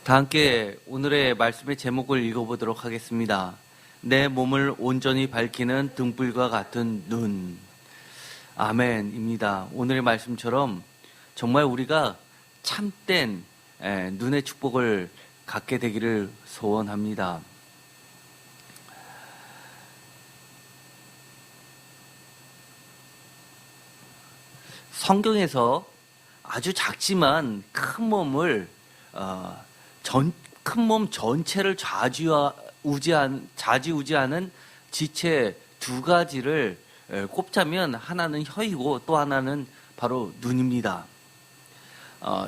다 함께 오늘의 말씀의 제목을 읽어보도록 하겠습니다. 내 몸을 온전히 밝히는 등불과 같은 눈. 아멘입니다. 오늘의 말씀처럼 정말 우리가 참된 눈의 축복을 갖게 되기를 소원합니다. 성경에서 아주 작지만 큰 몸을 큰 몸 전체를 좌지우지하는 지체 두 가지를 꼽자면 하나는 혀이고 또 하나는 바로 눈입니다.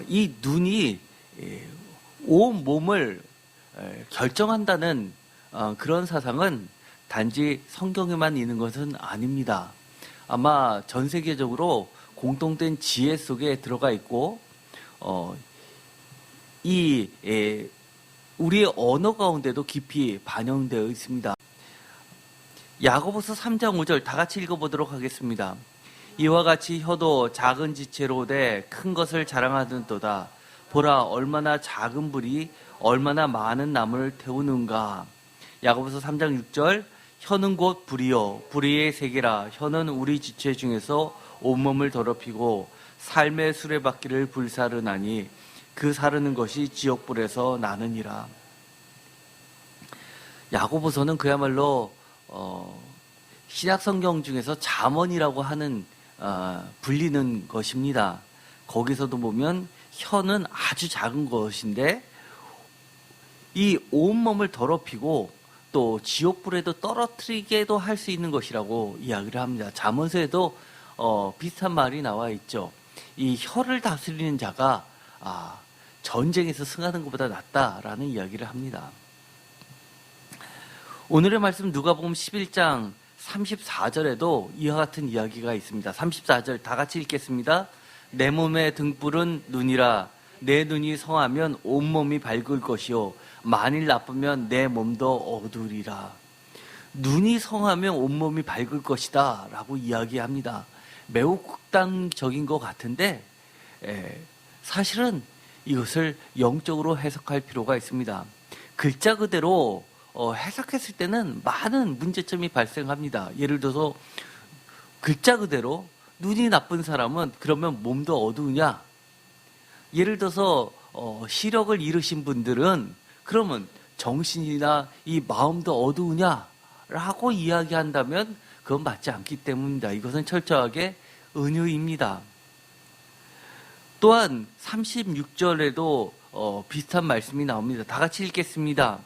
이 눈이 온 몸을 결정한다는 그런 사상은 단지 성경에만 있는 것은 아닙니다. 아마 전 세계적으로 공통된 지혜 속에 들어가 있고 우리의 언어 가운데도 깊이 반영되어 있습니다. 야고보서 3장 5절 다 같이 읽어보도록 하겠습니다. 이와 같이 혀도 작은 지체로 돼 큰 것을 자랑하는도다. 보라 얼마나 작은 불이 얼마나 많은 나무를 태우는가. 야고보서 3장 6절 혀는 곧 불이요 불의의 세계라. 혀는 우리 지체 중에서 온몸을 더럽히고 삶의 수레바퀴를 불사르나니 그 사르는 것이 지옥불에서 나느니라. 야고보서는 그야말로 신약 성경 중에서 잠언이라고 하는 불리는 것입니다. 거기서도 보면 혀는 아주 작은 것인데 이 온몸을 더럽히고 또 지옥불에도 떨어뜨리게도 할 수 있는 것이라고 이야기를 합니다. 잠언서에도 비슷한 말이 나와 있죠. 이 혀를 다스리는 자가 전쟁에서 승하는 것보다 낫다라는 이야기를 합니다. 오늘의 말씀 누가복음 11장 34절에도 이와 같은 이야기가 있습니다. 34절 다 같이 읽겠습니다. 내 몸의 등불은 눈이라. 내 눈이 성하면 온몸이 밝을 것이요 만일 나쁘면 내 몸도 어두우리라. 눈이 성하면 온몸이 밝을 것이다 라고 이야기합니다. 매우 극단적인 것 같은데 사실은 이것을 영적으로 해석할 필요가 있습니다. 글자 그대로 해석했을 때는 많은 문제점이 발생합니다. 예를 들어서 글자 그대로 눈이 나쁜 사람은 그러면 몸도 어두우냐? 예를 들어서 시력을 잃으신 분들은 그러면 정신이나 이 마음도 어두우냐? 라고 이야기한다면 그건 맞지 않기 때문입니다. 이것은 철저하게 은유입니다. 또한 36절에도 비슷한 말씀이 나옵니다. 다 같이 읽겠습니다.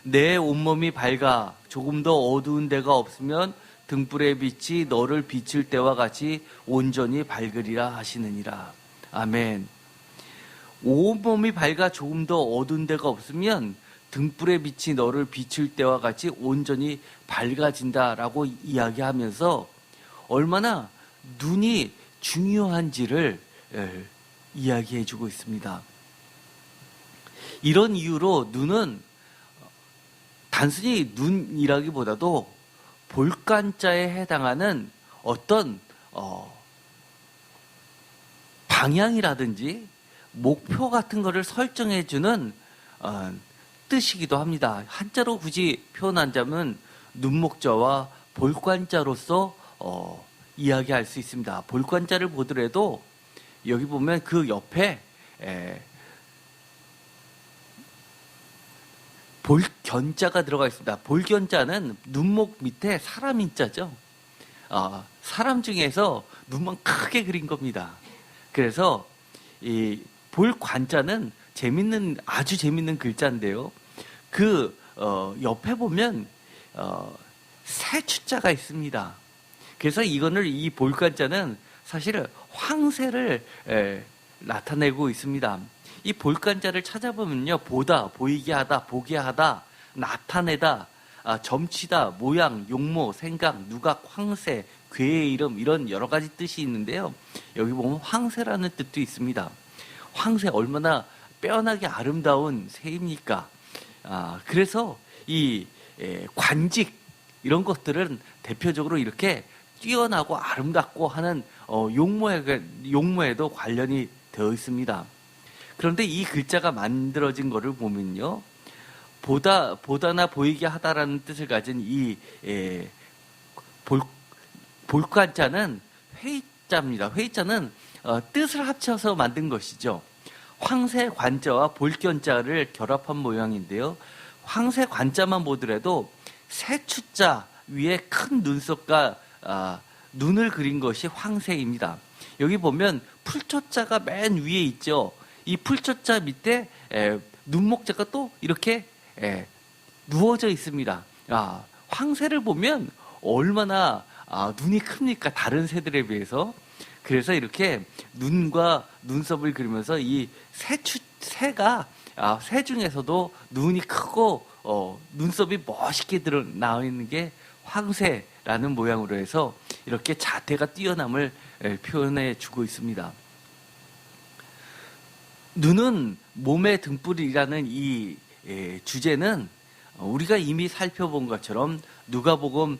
내 온몸이 밝아 조금도 어두운 데가 없으면 등불의 빛이 너를 비칠 때와 같이 온전히 밝으리라 하시느니라. 아멘. 온몸이 밝아 조금도 어두운 데가 없으면 등불의 빛이 너를 비칠 때와 같이 온전히 밝아진다라고 이야기하면서 얼마나 눈이 중요한지를 이야기해주고 있습니다. 이런 이유로 눈은 단순히 눈이라기보다도 볼관자에 해당하는 어떤 방향이라든지 목표 같은 것을 설정해주는 뜻이기도 합니다. 한자로 굳이 표현하자면 눈목자와 볼관자로서 이야기할 수 있습니다. 볼관자를 보더라도 여기 보면 그 옆에 볼견자가 들어가 있습니다. 볼견자는 눈목 밑에 사람 인자죠. 사람 중에서 눈만 크게 그린 겁니다. 그래서 이 볼관자는 아주 재밌는 글자인데요. 그 옆에 보면 새 추자가 있습니다. 그래서 이 볼관자는 사실은 황새를 나타내고 있습니다. 이 볼관자를 찾아보면요. 보다, 보이게 하다, 보게 하다, 나타내다, 점치다, 모양, 용모, 생각, 누각, 황새, 괴의 이름 이런 여러 가지 뜻이 있는데요. 여기 보면 황새라는 뜻도 있습니다. 황새 얼마나 빼어나게 아름다운 새입니까? 그래서 이 관직 이런 것들은 대표적으로 이렇게 뛰어나고 아름답고 하는 용모에도 관련이 되어 있습니다. 그런데 이 글자가 만들어진 거를 보면요. 보다나 보이게 하다라는 뜻을 가진 이 볼관자는 회의자입니다. 회의자는 뜻을 합쳐서 만든 것이죠. 황새관자와 볼견자를 결합한 모양인데요. 황새관자만 보더라도 새추자 위에 큰 눈썹과 눈을 그린 것이 황새입니다. 여기 보면 풀초자가 맨 위에 있죠. 이 풀초자 밑에 눈목자가 또 이렇게 누워져 있습니다. 황새를 보면 얼마나 눈이 큽니까? 다른 새들에 비해서. 그래서 이렇게 눈과 눈썹을 그리면서 이 새가 새 중에서도 눈이 크고 눈썹이 멋있게 나와 있는 게 황새라는 모양으로 해서 이렇게 자태가 뛰어남을 표현해 주고 있습니다. 눈은 몸의 등불이라는 이 주제는 우리가 이미 살펴본 것처럼 누가복음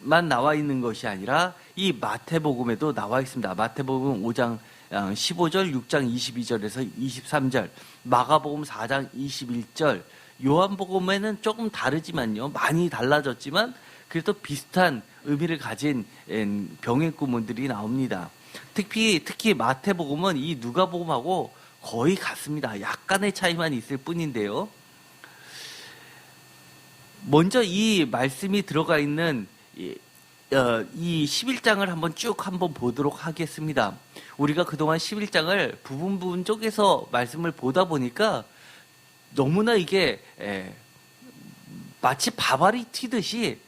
만 나와 있는 것이 아니라 이 마태복음에도 나와 있습니다. 마태복음 5장 15절, 6장 22절에서 23절, 마가복음 4장 21절, 요한복음에는 조금 다르지만요. 많이 달라졌지만 그래도 비슷한 의미를 가진 병행 구문들이 나옵니다. 특히 마태복음은 이 누가복음하고 거의 같습니다. 약간의 차이만 있을 뿐인데요. 먼저 이 말씀이 들어가 있는 이 11장을 한번 보도록 하겠습니다. 우리가 그동안 11장을 부분 쪽에서 말씀을 보다 보니까 너무나 이게 마치 밥알이 튀듯이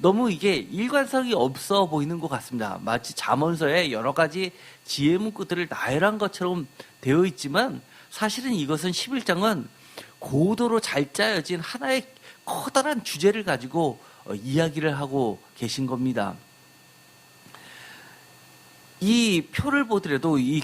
너무 이게 일관성이 없어 보이는 것 같습니다. 마치 잠언서에 여러 가지 지혜 문구들을 나열한 것처럼 되어 있지만 사실은 이것은 11장은 고도로 잘 짜여진 하나의 커다란 주제를 가지고 이야기를 하고 계신 겁니다. 이 표를 보더라도 이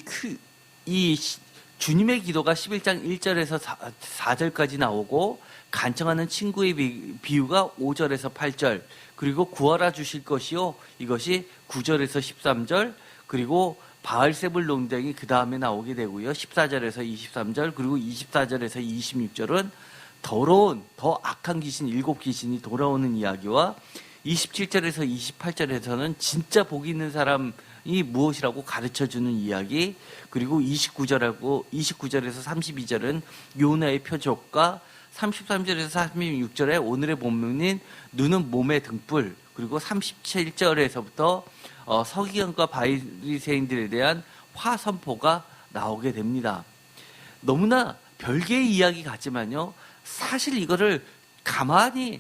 주님의 기도가 11장 1절에서 4절까지 나오고 간청하는 친구의 비유가 5절에서 8절, 그리고 구하라 주실 것이요 이것이 9절에서 13절, 그리고 바알세불 논쟁이 그 다음에 나오게 되고요. 14절에서 23절, 그리고 24절에서 26절은 더 악한 귀신 7귀신이 돌아오는 이야기와 27절에서 28절에서는 진짜 복 있는 사람이 무엇이라고 가르쳐주는 이야기, 그리고 29절에서 32절은 요나의 표적과 33절에서 36절에 오늘의 본문인 눈은 몸의 등불, 그리고 37절에서부터 서기관과 바리새인들에 대한 화선포가 나오게 됩니다. 너무나 별개의 이야기 같지만요. 사실 이거를 가만히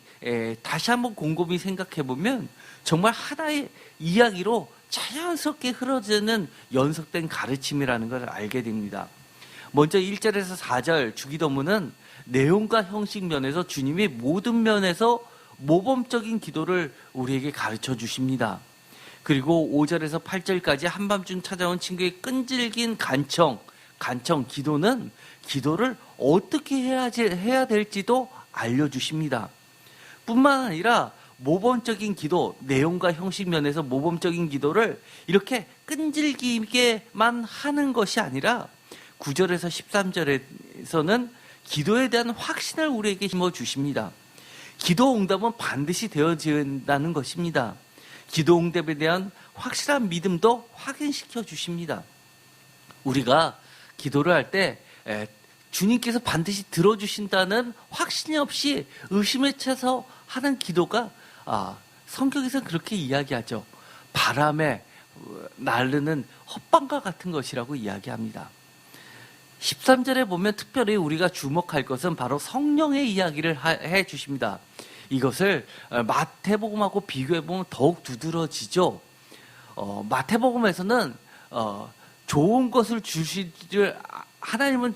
다시 한번 곰곰이 생각해 보면 정말 하나의 이야기로 자연스럽게 흐러지는 연속된 가르침이라는 걸 알게 됩니다. 먼저 1절에서 4절 주기도문은 내용과 형식 면에서 주님이 모든 면에서 모범적인 기도를 우리에게 가르쳐 주십니다. 그리고 5절에서 8절까지 한밤중 찾아온 친구의 끈질긴 간청 기도는 기도를 어떻게 해야 될지도 알려주십니다. 뿐만 아니라 모범적인 기도, 내용과 형식 면에서 모범적인 기도를 이렇게 끈질기게만 하는 것이 아니라 9절에서 13절에서는 기도에 대한 확신을 우리에게 심어주십니다. 기도 응답은 반드시 되어진다는 것입니다. 기도 응답에 대한 확실한 믿음도 확인시켜 주십니다. 우리가 기도를 할 때 주님께서 반드시 들어주신다는 확신이 없이 의심에 차서 하는 기도가 성경에서는 그렇게 이야기하죠. 바람에 날르는 헛방과 같은 것이라고 이야기합니다. 13절에 보면 특별히 우리가 주목할 것은 바로 성령의 이야기를 해 주십니다. 이것을 마태복음하고 비교해보면 더욱 두드러지죠. 마태복음에서는 좋은 것을 하나님은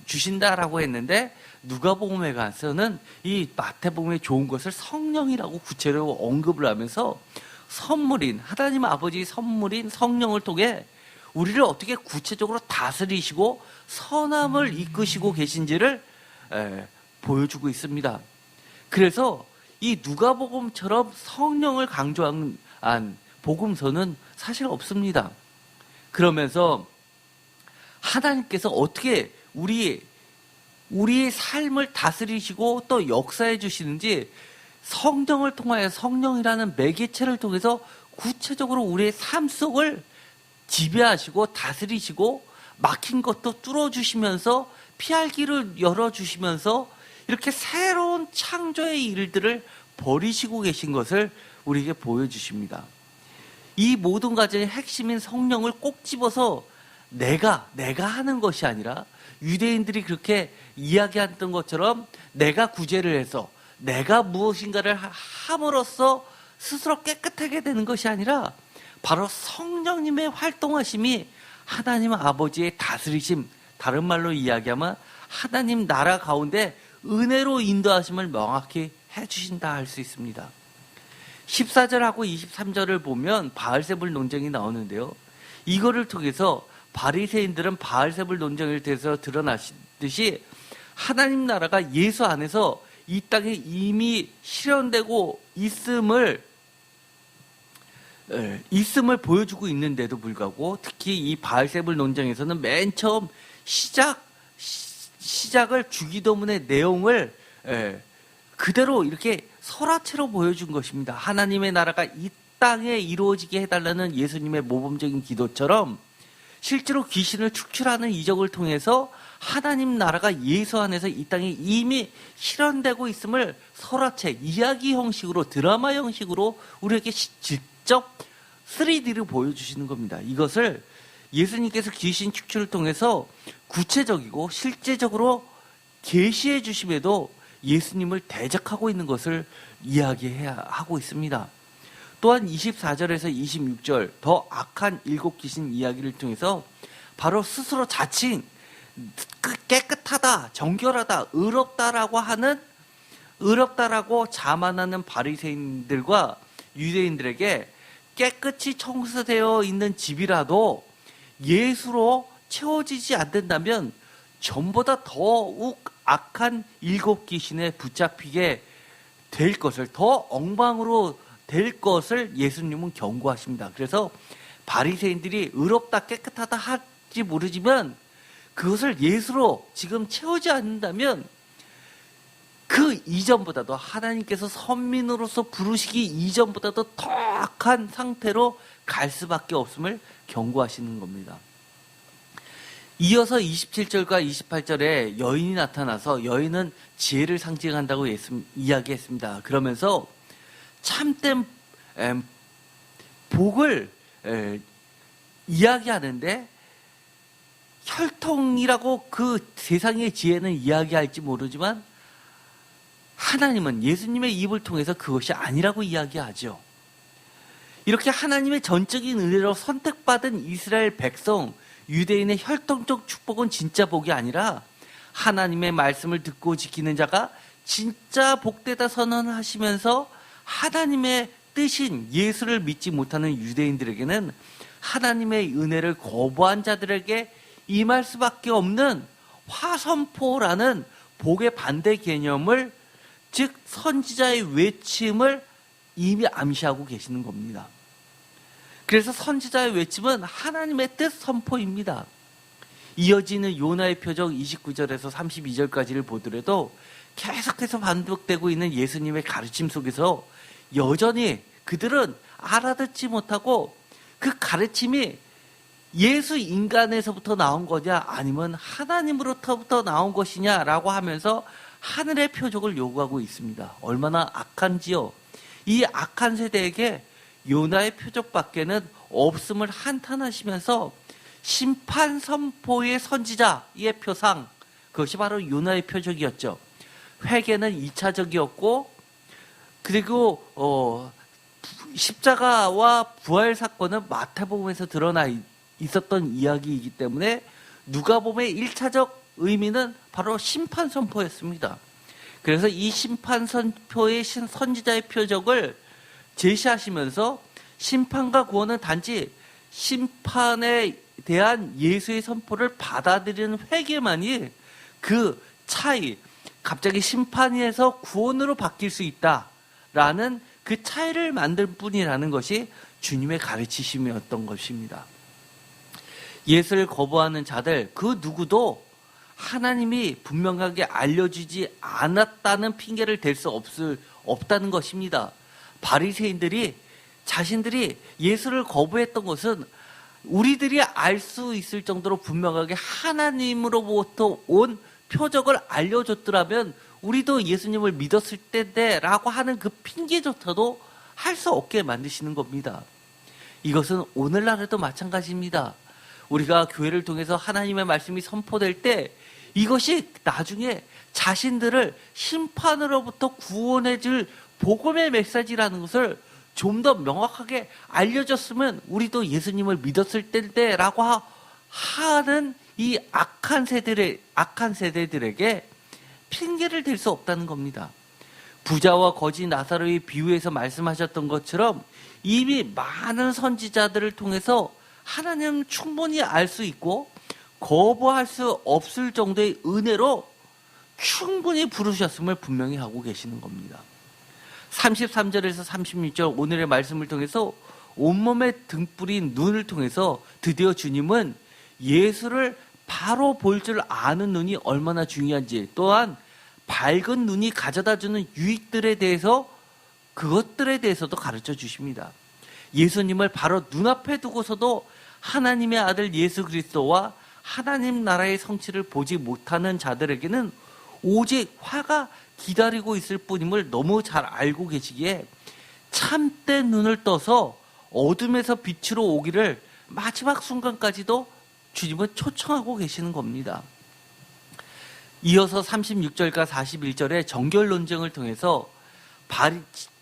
주신다라고 했는데 누가복음에 가서는 이 마태복음의 좋은 것을 성령이라고 구체적으로 언급을 하면서 하나님 아버지의 선물인 성령을 통해 우리를 어떻게 구체적으로 다스리시고 선함을 이끄시고 계신지를 보여주고 있습니다. 그래서 이 누가복음처럼 성령을 강조한 복음서는 사실 없습니다. 그러면서 하나님께서 어떻게 우리의 삶을 다스리시고 또 역사해 주시는지 성령을 통하여, 성령이라는 매개체를 통해서 구체적으로 우리의 삶 속을 지배하시고 다스리시고 막힌 것도 뚫어주시면서 피할 길을 열어주시면서 이렇게 새로운 창조의 일들을 벌이시고 계신 것을 우리에게 보여주십니다. 이 모든 과정의 핵심인 성령을 꼭 집어서 내가 하는 것이 아니라 유대인들이 그렇게 이야기했던 것처럼 내가 구제를 해서 내가 무엇인가를 함으로써 스스로 깨끗하게 되는 것이 아니라 바로 성령님의 활동하심이 하나님 아버지의 다스리심, 다른 말로 이야기하면 하나님 나라 가운데 은혜로 인도하심을 명확히 해주신다 할 수 있습니다. 14절하고 23절을 보면 바알세불 논쟁이 나오는데요. 이거를 통해서 바리새인들은 바알세불 논쟁에 대해서 드러나듯이 하나님 나라가 예수 안에서 이 땅에 이미 실현되고 있음을 보여주고 있는데도 불구하고 특히 이 바알세불 논쟁에서는 맨 처음 시작을 주기도문의 내용을 그대로 이렇게 설화체로 보여준 것입니다. 하나님의 나라가 이 땅에 이루어지게 해달라는 예수님의 모범적인 기도처럼 실제로 귀신을 축출하는 이적을 통해서 하나님 나라가 예수 안에서 이 땅에 이미 실현되고 있음을 설화체, 이야기 형식으로, 드라마 형식으로 우리에게 직접 3D를 보여주시는 겁니다. 이것을 예수님께서 귀신 축출을 통해서 구체적이고 실제적으로 계시해 주심에도 예수님을 대적하고 있는 것을 이야기해야 하고 있습니다. 또한 24절에서 26절 더 악한 7귀신 이야기를 통해서 바로 스스로 자칭 깨끗하다, 정결하다, 의롭다라고 자만하는 바리새인들과 유대인들에게 깨끗이 청소되어 있는 집이라도 예수로 채워지지 않는다면 전보다 더욱 악한 7귀신에 붙잡히게 될 것을, 더 엉망으로 될 것을 예수님은 경고하십니다. 그래서 바리새인들이 의롭다 깨끗하다 할지 모르지만 그것을 예수로 지금 채우지 않는다면 그 이전보다도 하나님께서 선민으로서 부르시기 이전보다도 더 악한 상태로 갈 수밖에 없음을 경고하시는 겁니다. 이어서 27절과 28절에 여인이 나타나서 여인은 지혜를 상징한다고 이야기했습니다. 그러면서 참된 복을 이야기하는데 혈통이라고 그 세상의 지혜는 이야기할지 모르지만 하나님은 예수님의 입을 통해서 그것이 아니라고 이야기하죠. 이렇게 하나님의 전적인 은혜로 선택받은 이스라엘 백성, 유대인의 혈통적 축복은 진짜 복이 아니라 하나님의 말씀을 듣고 지키는 자가 진짜 복되다 선언하시면서 하나님의 뜻인 예수를 믿지 못하는 유대인들에게는 하나님의 은혜를 거부한 자들에게 임할 수밖에 없는 화선포라는 복의 반대 개념을, 즉 선지자의 외침을 이미 암시하고 계시는 겁니다. 그래서 선지자의 외침은 하나님의 뜻 선포입니다. 이어지는 요나의 표적 29절에서 32절까지를 보더라도 계속해서 반복되고 있는 예수님의 가르침 속에서 여전히 그들은 알아듣지 못하고 그 가르침이 예수 인간에서부터 나온 거냐 아니면 하나님으로부터 나온 것이냐라고 하면서 하늘의 표적을 요구하고 있습니다. 얼마나 악한지요. 이 악한 세대에게 요나의 표적밖에는 없음을 한탄하시면서 심판 선포의 선지자의 표상, 그것이 바로 요나의 표적이었죠. 회개는 2차적이었고 그리고 십자가와 부활 사건은 마태복음에서 드러나 있었던 이야기이기 때문에 누가복음의 1차적 의미는 바로 심판 선포였습니다. 그래서 이 심판 선포의 선지자의 표적을 제시하시면서 심판과 구원은 단지 심판에 대한 예수의 선포를 받아들이는 회개만이 그 차이, 갑자기 심판에서 구원으로 바뀔 수 있다라는 그 차이를 만들 뿐이라는 것이 주님의 가르치심이었던 것입니다. 예수를 거부하는 자들 그 누구도 하나님이 분명하게 알려주지 않았다는 핑계를 댈 수 없다는 것입니다. 바리새인들이 자신들이 예수를 거부했던 것은 우리들이 알 수 있을 정도로 분명하게 하나님으로부터 온 표적을 알려줬더라면 우리도 예수님을 믿었을 텐데 라고 하는 그 핑계조차도 할 수 없게 만드시는 겁니다. 이것은 오늘날에도 마찬가지입니다. 우리가 교회를 통해서 하나님의 말씀이 선포될 때 이것이 나중에 자신들을 심판으로부터 구원해 줄 복음의 메시지라는 것을 좀 더 명확하게 알려줬으면 우리도 예수님을 믿었을 텐데 라고 하는 이 악한 세대들에게 핑계를 댈 수 없다는 겁니다. 부자와 거지 나사로의 비유에서 말씀하셨던 것처럼 이미 많은 선지자들을 통해서 하나님은 충분히 알 수 있고 거부할 수 없을 정도의 은혜로 충분히 부르셨음을 분명히 하고 계시는 겁니다. 33절에서 36절 오늘의 말씀을 통해서 온몸에 등불인 눈을 통해서 드디어 주님은 예수를 바로 볼 줄 아는 눈이 얼마나 중요한지, 또한 밝은 눈이 가져다주는 유익들에 대해서 그것들에 대해서도 가르쳐 주십니다. 예수님을 바로 눈앞에 두고서도 하나님의 아들 예수 그리스도와 하나님 나라의 성취를 보지 못하는 자들에게는 오직 화가 기다리고 있을 뿐임을 너무 잘 알고 계시기에 참된 눈을 떠서 어둠에서 빛으로 오기를 마지막 순간까지도 주님은 초청하고 계시는 겁니다. 이어서 36절과 41절의 정결 논쟁을 통해서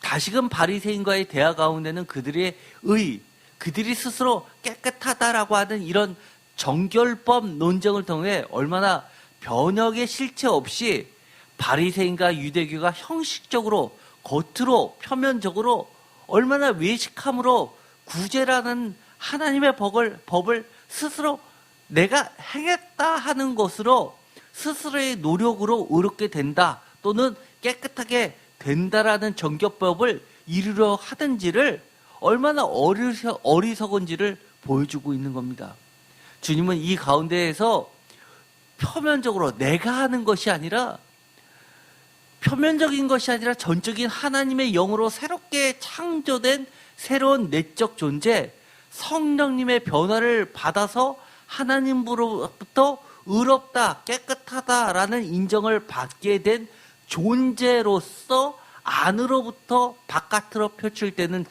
다시금 바리새인과의 대화 가운데는 그들이 스스로 깨끗하다라고 하는 이런 정결법 논쟁을 통해 얼마나 변혁의 실체 없이 바리새인과 유대교가 형식적으로 겉으로 표면적으로 얼마나 외식함으로 구제라는 하나님의 법을 스스로 내가 행했다 하는 것으로 스스로의 노력으로 의롭게 된다 또는 깨끗하게 된다라는 정결법을 이루려 하든지를 얼마나 어리석은지를 보여주고 있는 겁니다. 주님은 이 가운데에서 표면적으로 내가 하는 것이 아니라 표면적인 것이 아니라 전적인 하나님의 영으로 새롭게 창조된 새로운 내적 존재, 성령님의 변화를 받아서 하나님으로부터 의롭다, 깨끗하다라는 인정을 받게 된 존재로서 안으로부터 바깥으로 표출되는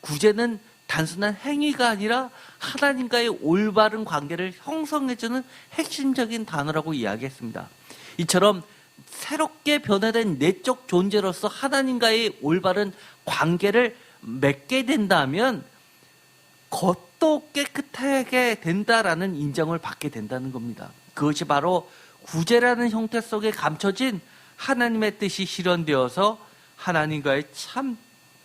구제는 단순한 행위가 아니라 하나님과의 올바른 관계를 형성해주는 핵심적인 단어라고 이야기했습니다. 이처럼 새롭게 변화된 내적 존재로서 하나님과의 올바른 관계를 맺게 된다면 겉도 깨끗하게 된다라는 인정을 받게 된다는 겁니다. 그것이 바로 구제라는 형태 속에 감춰진 하나님의 뜻이 실현되어서 하나님과의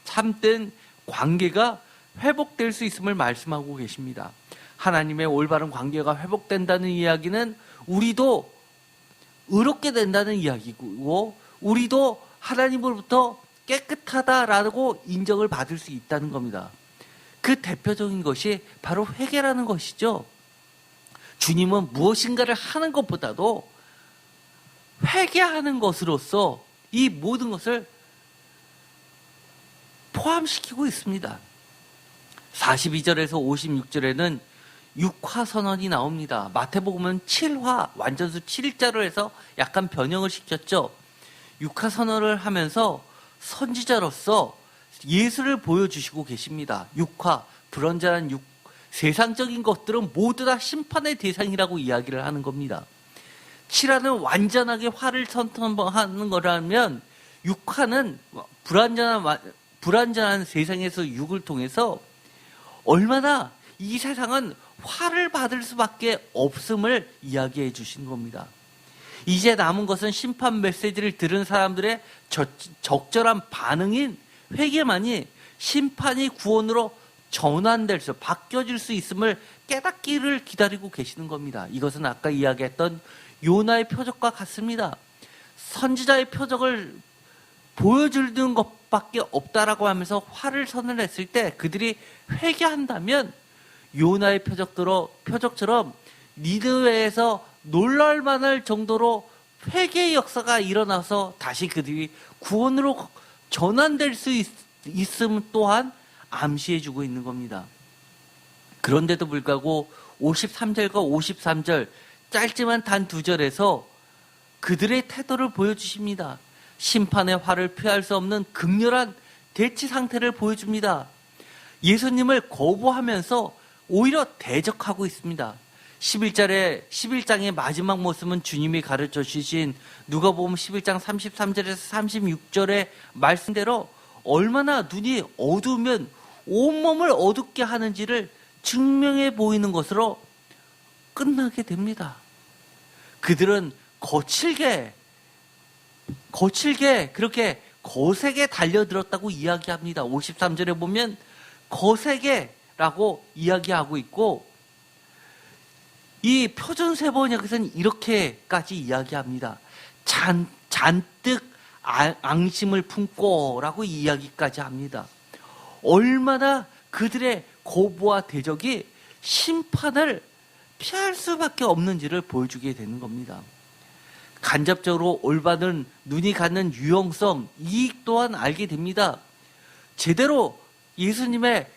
참된 관계가 회복될 수 있음을 말씀하고 계십니다. 하나님의 올바른 관계가 회복된다는 이야기는 우리도 의롭게 된다는 이야기고 우리도 하나님으로부터 깨끗하다라고 인정을 받을 수 있다는 겁니다. 그 대표적인 것이 바로 회개라는 것이죠. 주님은 무엇인가를 하는 것보다도 회개하는 것으로서 이 모든 것을 포함시키고 있습니다. 42절에서 56절에는 6화 선언이 나옵니다. 마태복음은 7화, 완전수 7자로 해서 약간 변형을 시켰죠. 6화 선언을 하면서 선지자로서 예수를 보여주시고 계십니다. 6화, 불완전한 세상적인 것들은 모두 다 심판의 대상이라고 이야기를 하는 겁니다. 7화는 완전하게 화를 선언하는 거라면 6화는 불완전한 세상에서 6을 통해서 얼마나 이 세상은 화를 받을 수밖에 없음을 이야기해 주신 겁니다. 이제 남은 것은 심판 메시지를 들은 사람들의 적절한 반응인 회개만이 심판이 구원으로 전환될 수, 바뀌어질 수 있음을 깨닫기를 기다리고 계시는 겁니다. 이것은 아까 이야기했던 요나의 표적과 같습니다. 선지자의 표적을 보여주는 것밖에 없다라고 하면서 화를 선언했을 때 그들이 회개한다면 요나의 표적처럼 니느웨에서 놀랄만할 정도로 회개의 역사가 일어나서 다시 그들이 구원으로 전환될 수 있음 또한 암시해주고 있는 겁니다. 그런데도 불구하고 53절과 53절 짧지만 단 2절에서 그들의 태도를 보여주십니다. 심판의 화를 피할 수 없는 극렬한 대치 상태를 보여줍니다. 예수님을 거부하면서 오히려 대적하고 있습니다. 11장의 마지막 모습은 주님이 가르쳐 주신 누가복음 11장 33절에서 36절의 말씀대로 얼마나 눈이 어두우면 온몸을 어둡게 하는지를 증명해 보이는 것으로 끝나게 됩니다. 그들은 거칠게 그렇게 거세게 달려들었다고 이야기합니다. 53절에 보면 거세게라고 이야기하고 있고 이 표준세번역에서는 이렇게까지 이야기합니다. 잔뜩 앙심을 품고라고 이야기까지 합니다. 얼마나 그들의 거부와 대적이 심판을 피할 수밖에 없는지를 보여주게 되는 겁니다. 간접적으로 올바른 눈이 갖는 유용성, 이익 또한 알게 됩니다. 제대로 예수님의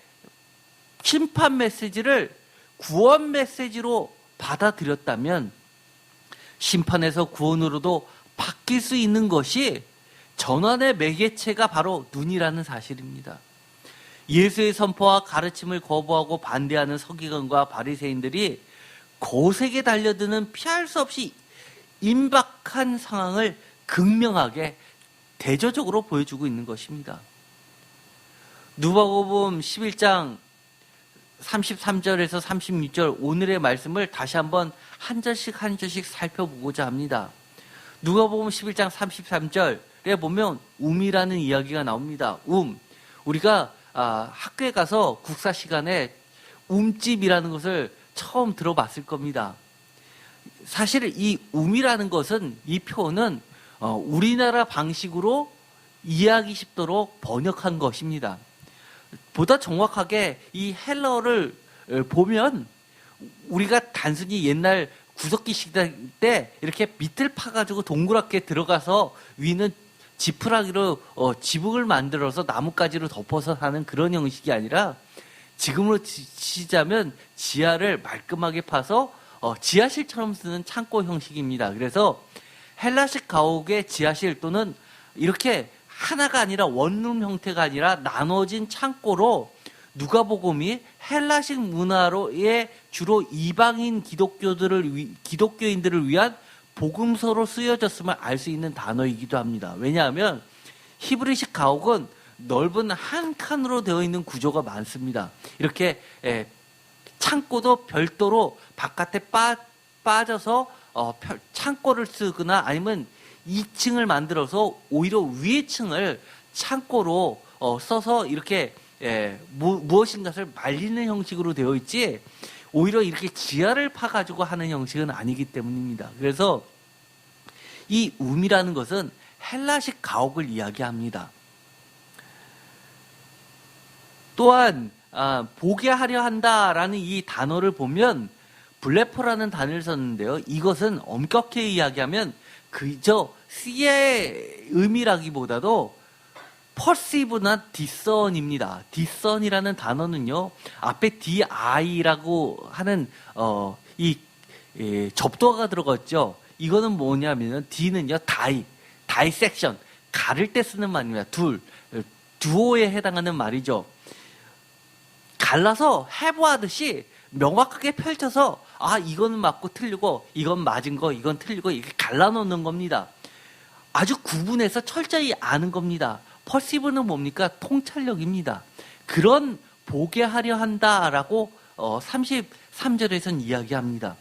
심판 메시지를 구원 메시지로 받아들였다면 심판에서 구원으로도 바뀔 수 있는 것이 전환의 매개체가 바로 눈이라는 사실입니다. 예수의 선포와 가르침을 거부하고 반대하는 서기관과 바리새인들이 거세게 달려드는 피할 수 없이 임박한 상황을 극명하게 대조적으로 보여주고 있는 것입니다. 누가복음 11장 33절에서 36절 오늘의 말씀을 다시 한번 한 절씩 한 절씩 살펴보고자 합니다. 누가복음 11장 33절에 보면 움이라는 이야기가 나옵니다. 우리가 학교에 가서 국사 시간에 움집이라는 것을 처음 들어봤을 겁니다. 사실 이 움이라는 것은 이 표현은 우리나라 방식으로 이해하기 쉽도록 번역한 것입니다. 보다 정확하게 이 헬러를 보면 우리가 단순히 옛날 구석기 시대 때 이렇게 밑을 파가지고 동그랗게 들어가서 위는 지푸라기로 지붕을 만들어서 나뭇가지로 덮어서 사는 그런 형식이 아니라 지금으로 치자면 지하를 말끔하게 파서 지하실처럼 쓰는 창고 형식입니다. 그래서 헬라식 가옥의 지하실 또는 이렇게 하나가 아니라 원룸 형태가 아니라 나눠진 창고로 누가복음이 헬라식 문화로의 주로 이방인 기독교인들을 위한 복음서로 쓰여졌음을 알 수 있는 단어이기도 합니다. 왜냐하면 히브리식 가옥은 넓은 한 칸으로 되어 있는 구조가 많습니다. 이렇게 창고도 별도로 바깥에 빠져서 창고를 쓰거나 아니면 2층을 만들어서 오히려 위의 층을 창고로 써서 이렇게 무엇인가를 말리는 형식으로 되어 있지 오히려 이렇게 지하를 파가지고 하는 형식은 아니기 때문입니다. 그래서 이 움이라는 것은 헬라식 가옥을 이야기합니다. 또한 보게 하려 한다라는 이 단어를 보면 블레포라는 단어를 썼는데요. 이것은 엄격히 이야기하면 그저 씨의 의미라기보다도 퍼시브나 디선입니다. 디선이라는 단어는요, 앞에 di라고 하는 이 접두어가 들어갔죠. 이거는 뭐냐면은 d는요, 다이섹션, 가를 때 쓰는 말입니다. 두오에 해당하는 말이죠. 갈라서 해부하듯이 명확하게 펼쳐서 이거는 맞고 틀리고 이건 맞은 거 이건 틀리고 이렇게 갈라놓는 겁니다. 아주 구분해서 철저히 아는 겁니다. 퍼시브는 뭡니까? 통찰력입니다. 그런 보게 하려 한다라고 33절에서는 이야기합니다.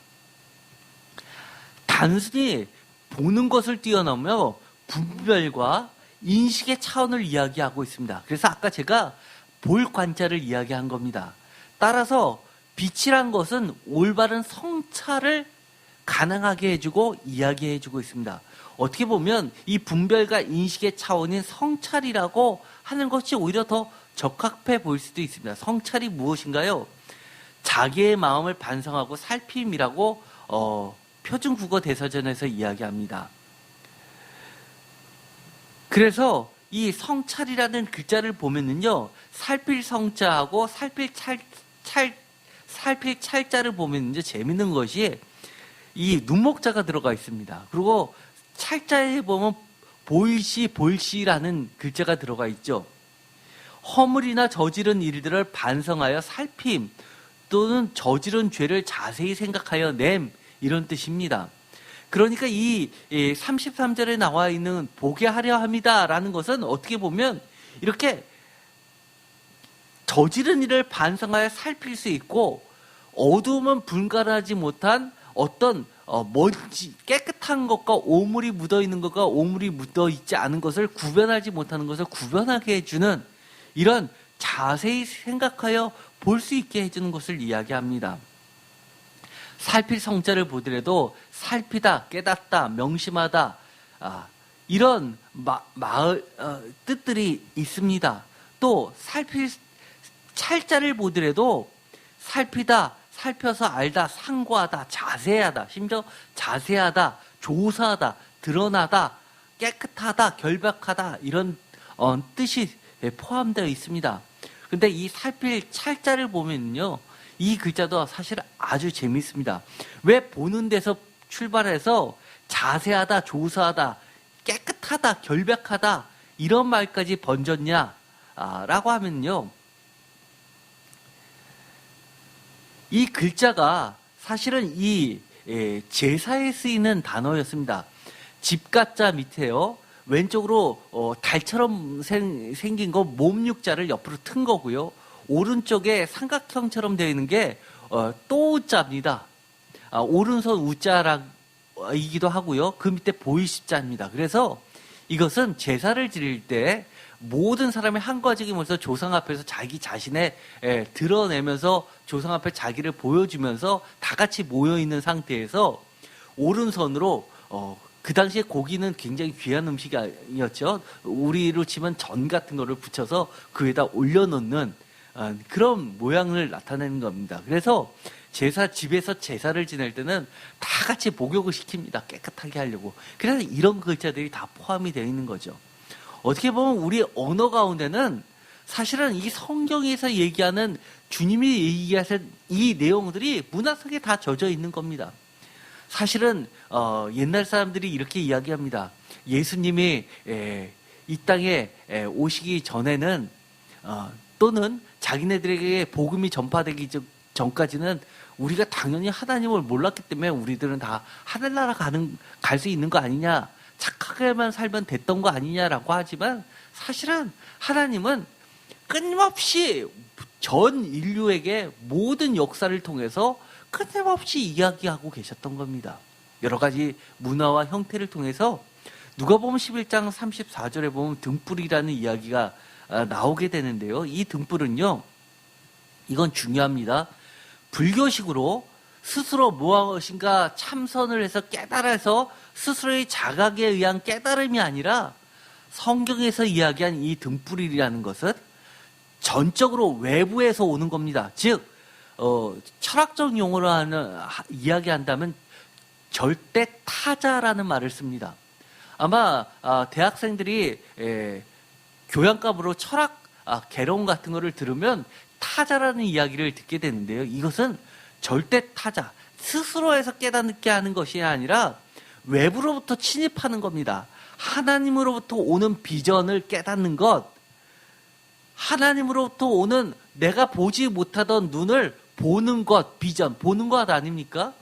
단순히 보는 것을 뛰어넘어 분별과 인식의 차원을 이야기하고 있습니다. 그래서 아까 제가 볼 관찰을 이야기한 겁니다. 따라서 빛이란 것은 올바른 성찰을 가능하게 해주고 이야기해주고 있습니다. 어떻게 보면 이 분별과 인식의 차원인 성찰이라고 하는 것이 오히려 더 적합해 보일 수도 있습니다. 성찰이 무엇인가요? 자기의 마음을 반성하고 살핌이라고 표준국어 대사전에서 이야기합니다. 그래서 이 성찰이라는 글자를 보면은요, 살필 성자하고 살필 찰자를 보면은요, 재밌는 것이 이 눈목자가 들어가 있습니다. 그리고 찰자에 보면 볼시라는 글자가 들어가 있죠. 허물이나 저지른 일들을 반성하여 살핌 또는 저지른 죄를 자세히 생각하여 냄, 이런 뜻입니다. 그러니까 이 33절에 나와 있는 보게 하려 합니다라는 것은 어떻게 보면 이렇게 저지른 일을 반성하여 살필 수 있고, 어두움은 분간하지 못한 어떤 먼지, 깨끗한 것과 오물이 묻어 있는 것과 오물이 묻어 있지 않은 것을 구별하지 못하는 것을 구별하게 해주는, 이런 자세히 생각하여 볼 수 있게 해주는 것을 이야기합니다. 살필 성자를 보더라도 살피다, 깨닫다, 명심하다, 이런 뜻들이 있습니다. 또 살필 찰자를 보더라도 살피다, 살펴서 알다, 상고하다, 자세하다, 심지어 자세하다, 조사하다, 드러나다, 깨끗하다, 결박하다, 이런 뜻이 포함되어 있습니다. 근데 이 살필 찰자를 보면요, 이 글자도 사실 아주 재미있습니다. 왜 보는 데서 출발해서 자세하다, 조사하다, 깨끗하다, 결박하다, 이런 말까지 번졌냐 라고 하면요, 이 글자가 사실은 이 제사에 쓰이는 단어였습니다. 집가자 밑에요, 왼쪽으로 달처럼 생긴 거 몸육자를 옆으로 튼 거고요, 오른쪽에 삼각형처럼 되어 있는 게 또자입니다. 오른손 우자이기도 하고요, 그 밑에 보이십자입니다. 그래서 이것은 제사를 드릴 때 모든 사람이 한가족이 모여서 조상 앞에서 자기 자신의 드러내면서 조상 앞에 자기를 보여주면서 다 같이 모여있는 상태에서 오른손으로 그 당시에 고기는 굉장히 귀한 음식이었죠. 우리로 치면 전 같은 거를 붙여서 그 위에다 올려놓는 그런 모양을 나타내는 겁니다. 그래서 집에서 제사를 지낼 때는 다 같이 목욕을 시킵니다. 깨끗하게 하려고. 그래서 이런 글자들이 다 포함이 되어 있는 거죠. 어떻게 보면 우리 언어 가운데는 사실은 이 성경에서 얘기하는 주님이 얘기하신 이 내용들이 문화 속에 다 젖어 있는 겁니다. 사실은 옛날 사람들이 이렇게 이야기합니다. 예수님이 이 땅에 오시기 전에는 또는 자기네들에게 복음이 전파되기 전까지는 우리가 당연히 하나님을 몰랐기 때문에 우리들은 다 하늘나라 갈 수 있는 거 아니냐, 착하게만 살면 됐던 거 아니냐라고 하지만, 사실은 하나님은 끊임없이 전 인류에게 모든 역사를 통해서 끊임없이 이야기하고 계셨던 겁니다. 여러 가지 문화와 형태를 통해서 누가복음 11장 34절에 보면 등불이라는 이야기가 나오게 되는데요. 이 등불은요, 이건 중요합니다. 불교식으로 스스로 무엇인가 참선을 해서 깨달아서 스스로의 자각에 의한 깨달음이 아니라, 성경에서 이야기한 이 등불이라는 것은 전적으로 외부에서 오는 겁니다. 즉 철학적 용어로 이야기한다면 절대 타자라는 말을 씁니다. 아마 대학생들이 교양과으로 철학 개론 같은 거를 들으면 타자라는 이야기를 듣게 되는데요. 이것은 절대 타자, 스스로에서 깨닫게 하는 것이 아니라 외부로부터 침입하는 겁니다. 하나님으로부터 오는 비전을 깨닫는 것, 하나님으로부터 오는 내가 보지 못하던 눈을 보는 것, 비전, 보는 것 아닙니까?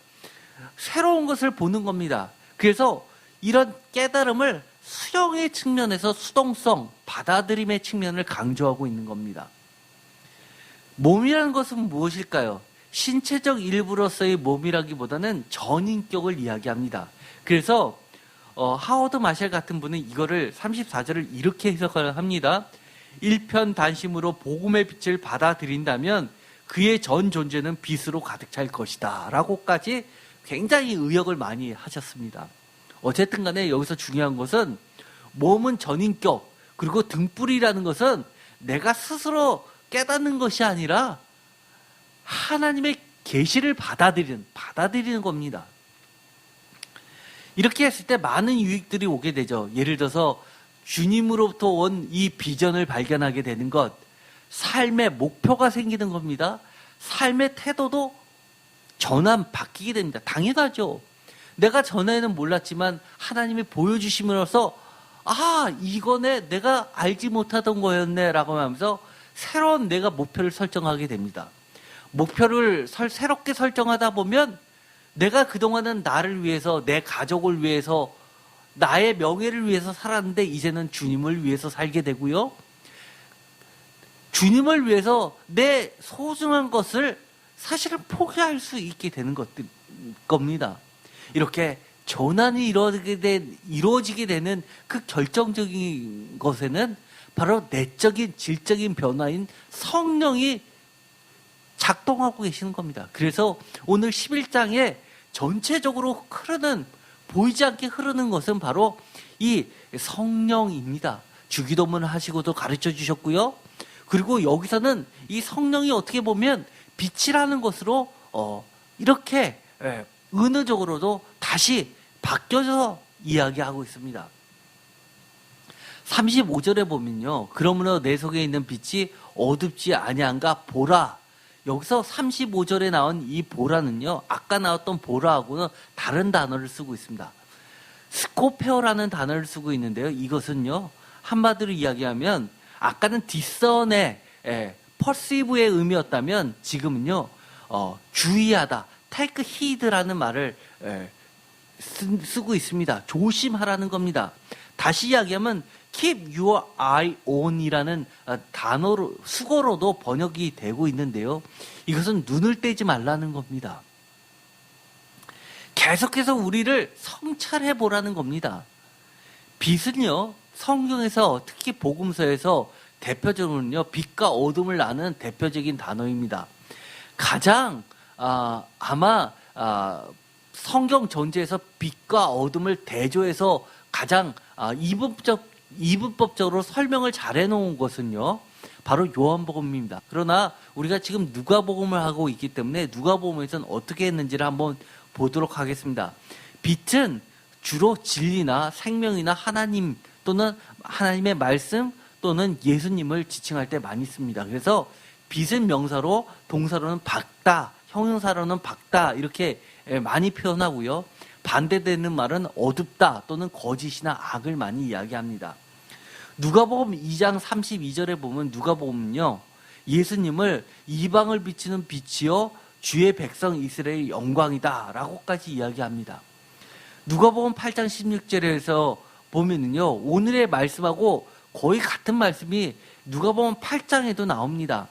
새로운 것을 보는 겁니다. 그래서 이런 깨달음을 수용의 측면에서 수동성, 받아들임의 측면을 강조하고 있는 겁니다. 몸이라는 것은 무엇일까요? 신체적 일부로서의 몸이라기보다는 전인격을 이야기합니다. 그래서 하워드 마샬 같은 분은 이거를 34절을 이렇게 해석을 합니다. 일편단심으로 복음의 빛을 받아들인다면 그의 전 존재는 빛으로 가득 찰 것이다 라고까지 굉장히 의역을 많이 하셨습니다. 어쨌든 간에 여기서 중요한 것은 몸은 전인격, 그리고 등불이라는 것은 내가 스스로 깨닫는 것이 아니라 하나님의 계시를 받아들이는 겁니다. 이렇게 했을 때 많은 유익들이 오게 되죠. 예를 들어서 주님으로부터 온 이 비전을 발견하게 되는 것, 삶의 목표가 생기는 겁니다. 삶의 태도도 바뀌게 됩니다. 당연하죠. 내가 전에는 몰랐지만 하나님이 보여주심으로써 이거네, 내가 알지 못하던 거였네 라고 하면서 새로운 내가 목표를 설정하게 됩니다. 목표를 새롭게 설정하다 보면 내가 그동안은 나를 위해서, 내 가족을 위해서, 나의 명예를 위해서 살았는데 이제는 주님을 위해서 살게 되고요. 주님을 위해서 내 소중한 것을 사실은 포기할 수 있게 되는 겁니다. 이렇게 전환이 이루어지게 되는 그 결정적인 것에는 바로 내적인 질적인 변화인 성령이 작동하고 계시는 겁니다. 그래서 오늘 11장에 전체적으로 보이지 않게 흐르는 것은 바로 이 성령입니다. 주기도문을 하시고도 가르쳐 주셨고요. 그리고 여기서는 이 성령이 어떻게 보면 빛이라는 것으로 이렇게 은유적으로도 다시 바뀌어서 이야기하고 있습니다. 35절에 보면요. 그러므로 내 속에 있는 빛이 어둡지 아니한가 보라. 여기서 35절에 나온 이 보라는요. 아까 나왔던 보라하고는 다른 단어를 쓰고 있습니다. 스코페어라는 단어를 쓰고 있는데요. 이것은요. 한마디로 이야기하면 아까는 discern의 perceive의 의미였다면 지금은요. 주의하다, take heed라는 말을 쓰고 있습니다. 조심하라는 겁니다. 다시 이야기하면 keep your eye on이라는 단어로, 수거로도 번역이 되고 있는데요. 이것은 눈을 떼지 말라는 겁니다. 계속해서 우리를 성찰해 보라는 겁니다. 빛은요, 성경에서 특히 복음서에서 대표적으로는요, 빛과 어둠을 나누는 대표적인 단어입니다. 가장 아마 성경 전체에서 빛과 어둠을 대조해서 가장 이분법적으로 설명을 잘 해놓은 것은요, 바로 요한복음입니다. 그러나 우리가 지금 누가복음을 하고 있기 때문에 누가복음에서는 어떻게 했는지를 한번 보도록 하겠습니다. 빛은 주로 진리나 생명이나 하나님 또는 하나님의 말씀 또는 예수님을 지칭할 때 많이 씁니다. 그래서 빛은 명사로, 동사로는 밝다, 형용사로는 밝다 이렇게 많이 표현하고요. 반대되는 말은 어둡다 또는 거짓이나 악을 많이 이야기합니다. 누가복음 2장 32절에 보면 누가복음은요, 예수님을 이방을 비추는 빛이요 주의 백성 이스라엘의 영광이다 라고까지 이야기합니다. 누가복음 8장 16절에서 보면은요, 오늘의 말씀하고 거의 같은 말씀이 누가복음 8장에도 나옵니다.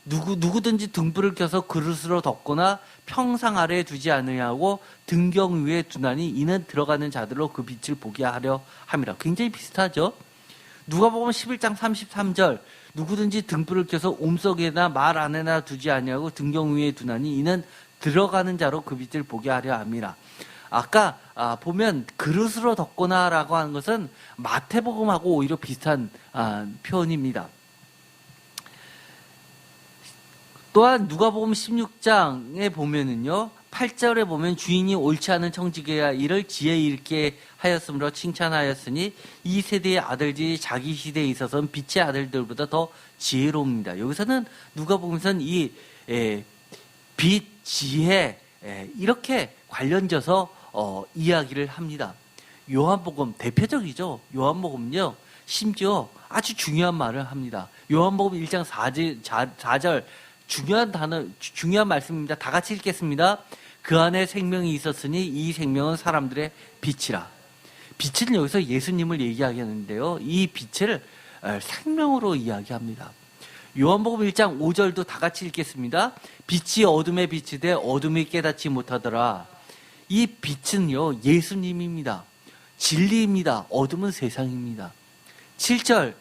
누구든지 등불을 켜서 그릇으로 덮거나 평상 아래에 두지 않으냐고 등경 위에 두나니 이는 들어가는 자들로 그 빛을 보게 하려 함이라. 굉장히 비슷하죠. 누가복음 11장 33절 누구든지 등불을 켜서 옴석에나 말 안에나 두지 아니하고 등경 위에 두나니 이는 들어가는 자로 그 빛을 보게 하려 함이라. 아까 보면 그릇으로 덮거나 라고 하는 것은 마태복음하고 오히려 비슷한 표현입니다. 또한 누가복음 16장에 보면은요, 8절에 보면 주인이 옳지 않은 청지기가 이를 지혜 있게 하였으므로 칭찬하였으니 이 세대의 아들들이 자기 시대에 있어서는 빛의 아들들보다 더 지혜로웁니다. 여기서는 누가복음에서는 이 빛, 지혜 이렇게 관련져서 이야기를 합니다. 요한복음 대표적이죠. 요한복음은요, 심지어 아주 중요한 말을 합니다. 요한복음 1장 4절 중요한 말씀입니다. 다 같이 읽겠습니다. 그 안에 생명이 있었으니 이 생명은 사람들의 빛이라. 빛은 여기서 예수님을 얘기하겠는데요. 이 빛을 생명으로 이야기합니다. 요한복음 1장 5절도 다 같이 읽겠습니다. 빛이 어둠에 비치되 어둠이 깨닫지 못하더라. 이 빛은요, 예수님입니다. 진리입니다. 어둠은 세상입니다. 7절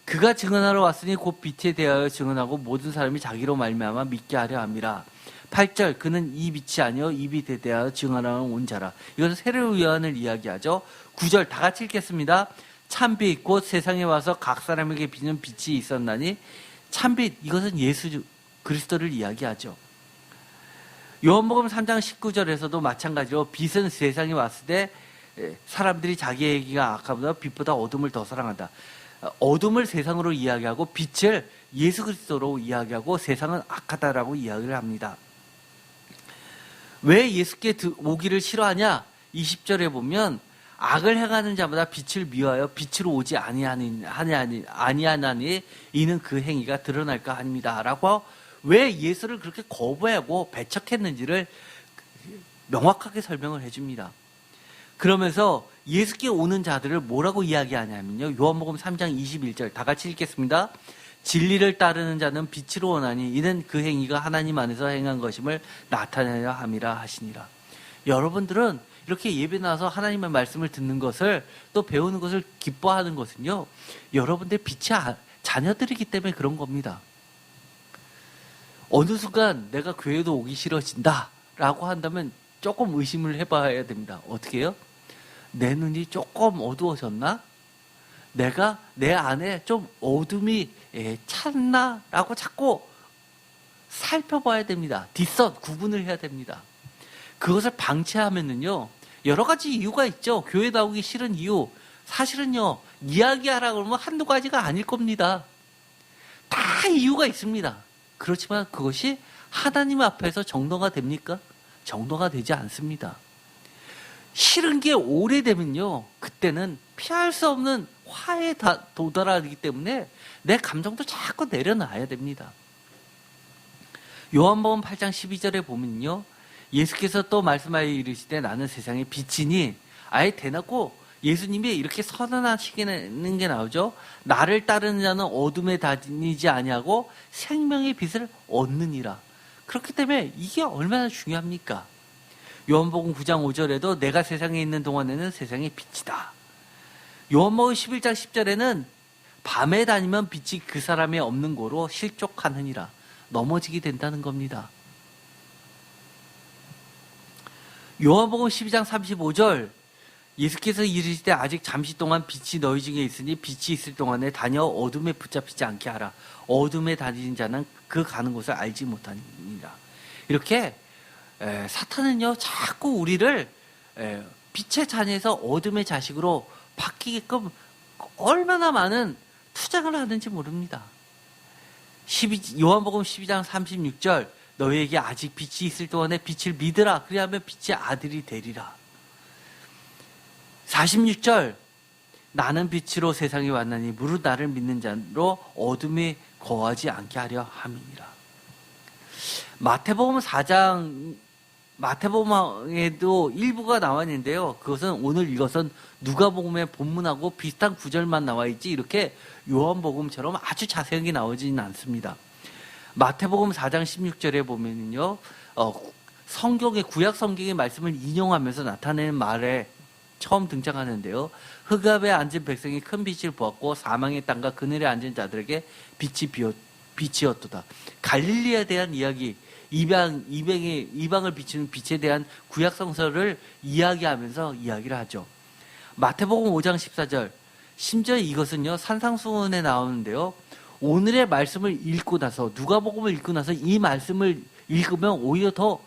그가 증언하러 왔으니 곧 빛에 대하여 증언하고 모든 사람이 자기로 말미암아 믿게 하려 함이라. 8절 그는 이 빛이 아니요 이 빛에 대하여 증언하러 온 자라. 이것은 세례 요한을 이야기하죠. 9절 다 같이 읽겠습니다. 참빛 곧 세상에 와서 각 사람에게 비는 빛이 있었나니 참빛 이것은 예수 그리스도를 이야기하죠. 요한복음 3장 19절에서도 마찬가지로 빛은 세상에 왔을 때 사람들이 자기 얘기가 악하보다 빛보다 어둠을 더 사랑한다. 어둠을 세상으로 이야기하고 빛을 예수 그리스도로 이야기하고 세상은 악하다라고 이야기를 합니다. 왜 예수께 오기를 싫어하냐? 20절에 보면 악을 행하는 자마다 빛을 미워하여 빛으로 오지 아니하나니 이는 그 행위가 드러날까 합니다. 라고 왜 예수를 그렇게 거부하고 배척했는지를 명확하게 설명을 해줍니다. 그러면서 예수께 오는 자들을 뭐라고 이야기하냐면요. 요한복음 3장 21절 다 같이 읽겠습니다. 진리를 따르는 자는 빛으로 오나니 이는 그 행위가 하나님 안에서 행한 것임을 나타내려 함이라 하시니라. 여러분들은 이렇게 예배 나와서 하나님의 말씀을 듣는 것을 또 배우는 것을 기뻐하는 것은요. 여러분들 빛의 자녀들이기 때문에 그런 겁니다. 어느 순간 내가 교회도 오기 싫어진다 라고 한다면 조금 의심을 해봐야 됩니다. 어떻게 해요? 내 눈이 조금 어두워졌나? 내가 내 안에 좀 어둠이 찼나? 라고 자꾸 살펴봐야 됩니다. 뒷선 구분을 해야 됩니다. 그것을 방치하면은요, 여러 가지 이유가 있죠. 교회 나오기 싫은 이유. 사실은요, 이야기하라 그러면 한두 가지가 아닐 겁니다. 다 이유가 있습니다. 그렇지만 그것이 하나님 앞에서 정도가 됩니까? 정도가 되지 않습니다. 싫은 게 오래되면요, 그때는 피할 수 없는 화에 도달하기 때문에 내 감정도 자꾸 내려놔야 됩니다. 요한복음 8장 12절에 보면요, 예수께서 또 말씀하여 이르시되 나는 세상의 빛이니, 아예 대놓고 예수님이 이렇게 선언하시는 게 나오죠. 나를 따르는 자는 어둠에 다니지 아니하고 생명의 빛을 얻느니라. 그렇기 때문에 이게 얼마나 중요합니까? 요한복음 9장 5절에도 내가 세상에 있는 동안에는 세상의 빛이다. 요한복음 11장 10절에는 밤에 다니면 빛이 그 사람의 없는 고로 실족하느니라. 넘어지게 된다는 겁니다. 요한복음 12장 35절 예수께서 이르시되 아직 잠시 동안 빛이 너희 중에 있으니 빛이 있을 동안에 다녀 어둠에 붙잡히지 않게 하라. 어둠에 다니는 자는 그 가는 곳을 알지 못하니라. 이렇게 사탄은요 자꾸 우리를 빛의 자녀에서 어둠의 자식으로 바뀌게끔 얼마나 많은 투쟁을 하는지 모릅니다. 요한복음 12장 36절 너희에게 아직 빛이 있을 동안에 빛을 믿으라. 그리하면 빛의 아들이 되리라. 46절 나는 빛으로 세상에 왔나니 무릇 나를 믿는 자로 어둠에 거하지 않게 하려 함이니라. 마태복음에도 일부가 나와 있는데요. 그것은 오늘 이것은 누가복음의 본문하고 비슷한 구절만 나와 있지 이렇게 요한복음처럼 아주 자세하게 나오지는 않습니다. 마태복음 4장 16절에 보면은요, 성경의 구약 성경의 말씀을 인용하면서 나타내는 말에 처음 등장하는데요. 흑암에 앉은 백성이 큰 빛을 보았고 사망의 땅과 그늘에 앉은 자들에게 빛이었도다. 갈릴리에 대한 이야기, 이방을 비추는 빛에 대한 구약 성서를 이야기하면서 이야기를 하죠. 마태복음 5장 14절, 심지어 이것은요 산상수훈에 나오는데요. 오늘의 말씀을 읽고 나서 누가복음을 읽고 나서 이 말씀을 읽으면 오히려 더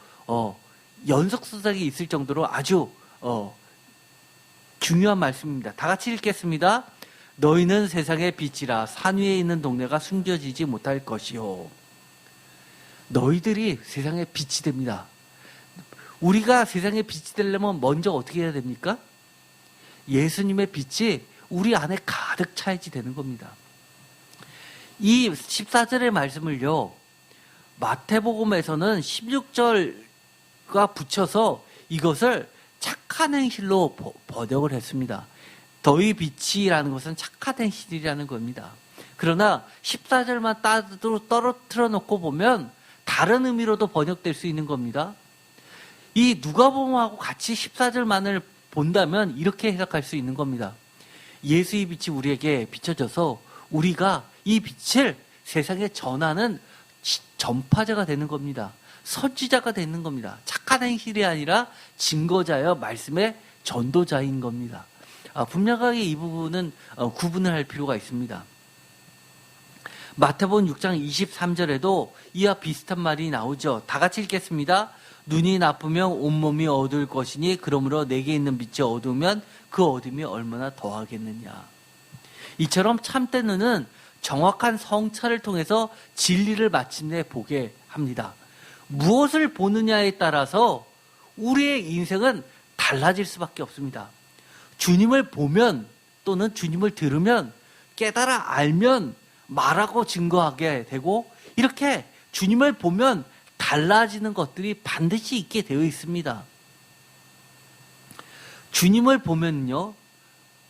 연속수작이 있을 정도로 아주 중요한 말씀입니다. 다 같이 읽겠습니다. 너희는 세상의 빛이라 산 위에 있는 동네가 숨겨지지 못할 것이요. 너희들이 세상의 빛이 됩니다. 우리가 세상의 빛이 되려면 먼저 어떻게 해야 됩니까? 예수님의 빛이 우리 안에 가득 차야지 되는 겁니다. 이 14절의 말씀을요, 마태복음에서는 16절과 붙여서 이것을 착한 행실로 번역을 했습니다. 너희 빛이라는 것은 착한 행실이라는 겁니다. 그러나 14절만 떨어뜨려 놓고 보면 다른 의미로도 번역될 수 있는 겁니다. 이 누가복음하고 같이 14절만을 본다면 이렇게 해석할 수 있는 겁니다. 예수의 빛이 우리에게 비춰져서 우리가 이 빛을 세상에 전하는 전파자가 되는 겁니다. 선지자가 되는 겁니다. 착한 행실이 아니라 증거자여 말씀의 전도자인 겁니다. 분명하게 이 부분은 구분을 할 필요가 있습니다. 마태복음 6장 23절에도 이와 비슷한 말이 나오죠. 다 같이 읽겠습니다. 눈이 나쁘면 온몸이 어두울 것이니 그러므로 내게 있는 빛이 어두우면 그 어둠이 얼마나 더하겠느냐. 이처럼 참된 눈은 정확한 성찰을 통해서 진리를 마침내 보게 합니다. 무엇을 보느냐에 따라서 우리의 인생은 달라질 수밖에 없습니다. 주님을 보면 또는 주님을 들으면 깨달아 알면 말하고 증거하게 되고 이렇게 주님을 보면 달라지는 것들이 반드시 있게 되어 있습니다. 주님을 보면요,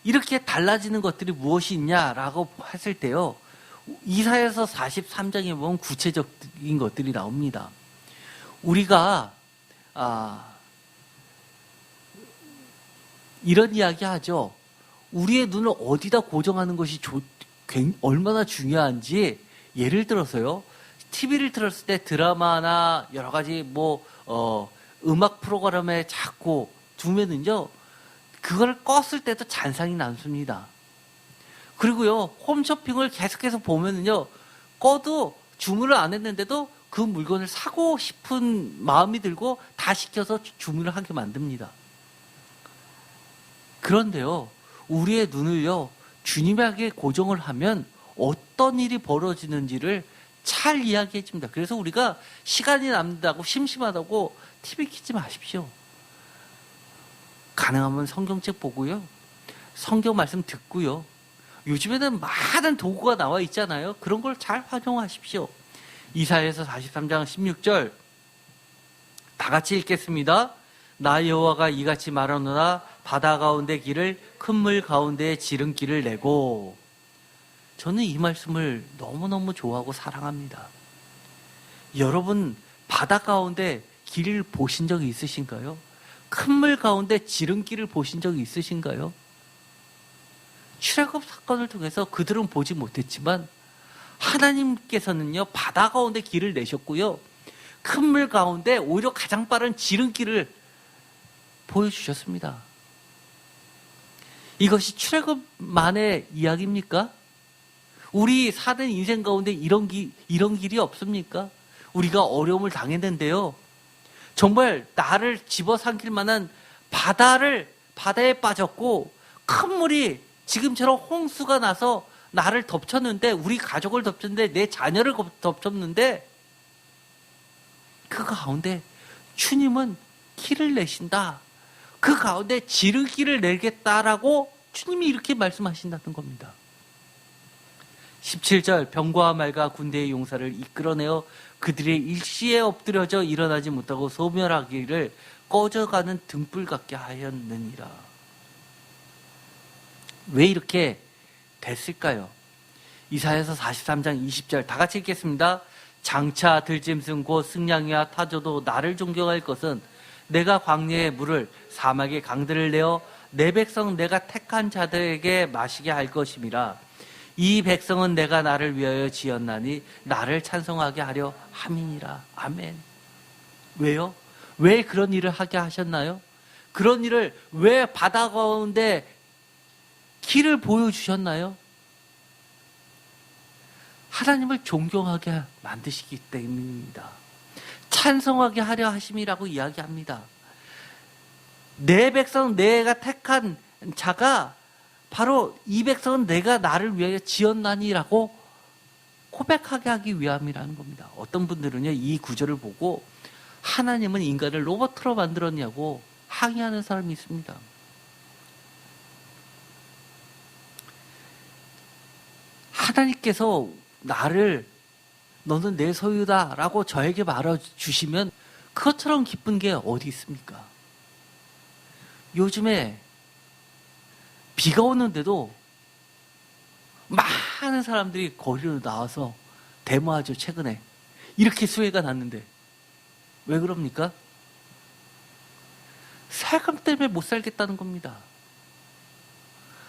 이렇게 달라지는 것들이 무엇이 있냐라고 했을 때요, 이사야서 43장에 보면 구체적인 것들이 나옵니다. 우리가 이런 이야기 하죠. 우리의 눈을 어디다 고정하는 것이 얼마나 중요한지. 예를 들어서요, TV를 틀었을 때 드라마나 여러 가지 음악 프로그램에 자꾸 두면은요, 그걸 껐을 때도 잔상이 남습니다. 그리고요, 홈쇼핑을 계속해서 보면은요, 꺼도 주문을 안 했는데도 그 물건을 사고 싶은 마음이 들고 다 시켜서 주문을 하게 만듭니다. 그런데요, 우리의 눈을요, 주님에게 고정을 하면 어떤 일이 벌어지는지를 잘 이야기해 줍니다. 그래서 우리가 시간이 남는다고 심심하다고 TV 켜지 마십시오. 가능하면 성경책 보고요, 성경 말씀 듣고요. 요즘에는 많은 도구가 나와 있잖아요. 그런 걸 잘 활용하십시오. 이사야서 43장 16절 다 같이 읽겠습니다. 나 여호와가 이같이 말하노라. 바다 가운데 길을 큰 물 가운데 지름길을 내고. 저는 이 말씀을 너무너무 좋아하고 사랑합니다. 여러분, 바다 가운데 길을 보신 적이 있으신가요? 큰 물 가운데 지름길을 보신 적이 있으신가요? 출애굽 사건을 통해서 그들은 보지 못했지만 하나님께서는요, 바다 가운데 길을 내셨고요, 큰 물 가운데 오히려 가장 빠른 지름길을 보여주셨습니다. 이것이 출애굽만의 이야기입니까? 우리 사는 인생 가운데 이런 길이 없습니까? 우리가 어려움을 당했는데요, 정말 나를 집어삼킬 만한 바다에 빠졌고 큰 물이 지금처럼 홍수가 나서 나를 덮쳤는데, 우리 가족을 덮쳤는데, 내 자녀를 덮쳤는데, 그 가운데 주님은 길을 내신다. 그 가운데 지름길을 내겠다라고 주님이 이렇게 말씀하신다는 겁니다. 17절 병과 말과 군대의 용사를 이끌어내어 그들의 일시에 엎드려져 일어나지 못하고 소멸하기를 꺼져가는 등불 같게 하였느니라. 왜 이렇게 됐을까요? 이사야서 43장 20절 다 같이 읽겠습니다. 장차 들짐승 곧 승냥이와 타조도 나를 존경할 것은 내가 광야의 물을 사막의 강들을 내어 내 백성 내가 택한 자들에게 마시게 할 것임이라. 이 백성은 내가 나를 위하여 지었나니 나를 찬송하게 하려 함이니라. 아멘. 왜요? 왜 그런 일을 하게 하셨나요? 그런 일을 왜 바다 가운데 길을 보여주셨나요? 하나님을 존경하게 만드시기 때문입니다. 찬송하게 하려 하심이라고 이야기합니다. 내 백성 내가 택한 자가 바로 이 백성은 내가 나를 위하여 지었나니라고 고백하게 하기 위함이라는 겁니다. 어떤 분들은요, 이 구절을 보고 하나님은 인간을 로봇으로 만들었냐고 항의하는 사람이 있습니다. 하나님께서 너는 내 소유다 라고 저에게 말해주시면 그것처럼 기쁜 게 어디 있습니까? 요즘에 비가 오는데도 많은 사람들이 거리로 나와서 데모하죠. 최근에 이렇게 수해가 났는데 왜 그럽니까? 세금 때문에 못 살겠다는 겁니다.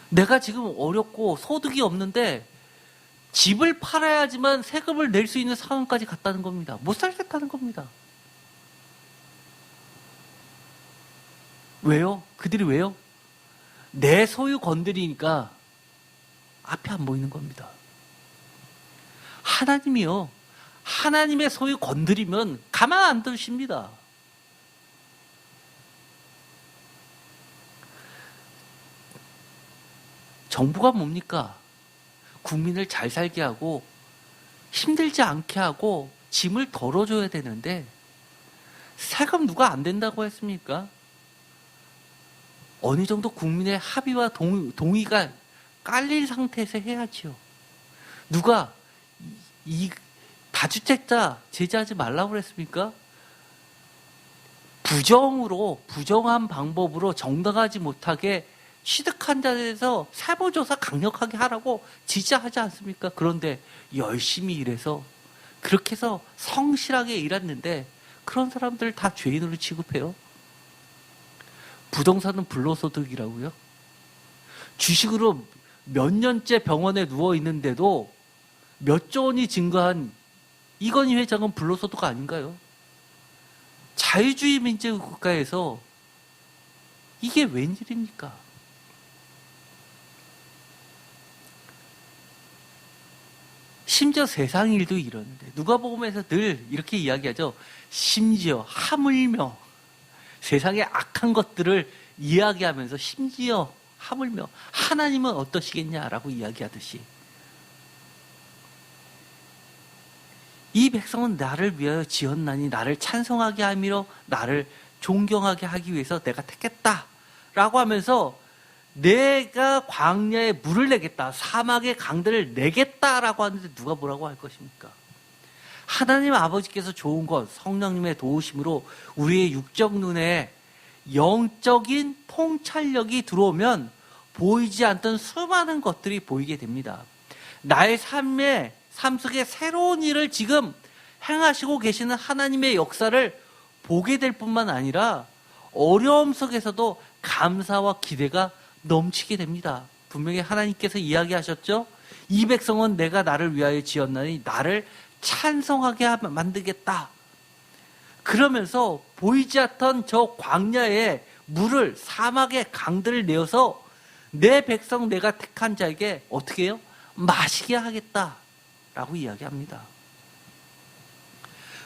내가 지금 어렵고 소득이 없는데 집을 팔아야지만 세금을 낼 수 있는 상황까지 갔다는 겁니다. 못 살겠다는 겁니다. 왜요? 그들이 왜요? 내 소유 건드리니까 앞이 안 보이는 겁니다. 하나님이요, 하나님의 소유 건드리면 가만 안 두십니다. 정부가 뭡니까? 국민을 잘 살게 하고 힘들지 않게 하고 짐을 덜어줘야 되는데 세금 누가 안 된다고 했습니까? 어느 정도 국민의 합의와 동의가 깔린 상태에서 해야지요. 누가 이 다주택자 제재하지 말라고 그랬습니까? 부정한 방법으로 정당하지 못하게 취득한 자에 대해서 세부조사 강력하게 하라고 지시하지 않습니까? 그런데 열심히 일해서 그렇게 해서 성실하게 일했는데 그런 사람들 다 죄인으로 취급해요. 부동산은 불로소득이라고요? 주식으로 몇 년째 병원에 누워 있는데도 몇 조 원이 증가한 이건희 회장은 불로소득 아닌가요? 자유주의 민주국가에서 이게 웬일입니까? 심지어 세상 일도 이러는데 누가복음에서 늘 이렇게 이야기하죠. 심지어 하물며 세상의 악한 것들을 이야기하면서 심지어 하물며 하나님은 어떠시겠냐라고 이야기하듯이 이 백성은 나를 위하여 지었나니 나를 찬송하게 하며 나를 존경하게 하기 위해서 내가 택했다라고 하면서 내가 광야에 물을 내겠다, 사막에 강들을 내겠다라고 하는데 누가 뭐라고 할 것입니까? 하나님 아버지께서 좋은 것, 성령님의 도우심으로 우리의 육적 눈에 영적인 통찰력이 들어오면 보이지 않던 수많은 것들이 보이게 됩니다. 나의 삶 속에 새로운 일을 지금 행하시고 계시는 하나님의 역사를 보게 될 뿐만 아니라 어려움 속에서도 감사와 기대가 넘치게 됩니다. 분명히 하나님께서 이야기하셨죠. 이 백성은 내가 나를 위하여 지었나니 나를 찬송하게 만들겠다. 그러면서 보이지 않던 저 광야의 물을 사막의 강들을 내어서 내 백성 내가 택한 자에게 어떻게 해요? 마시게 하겠다라고 이야기합니다.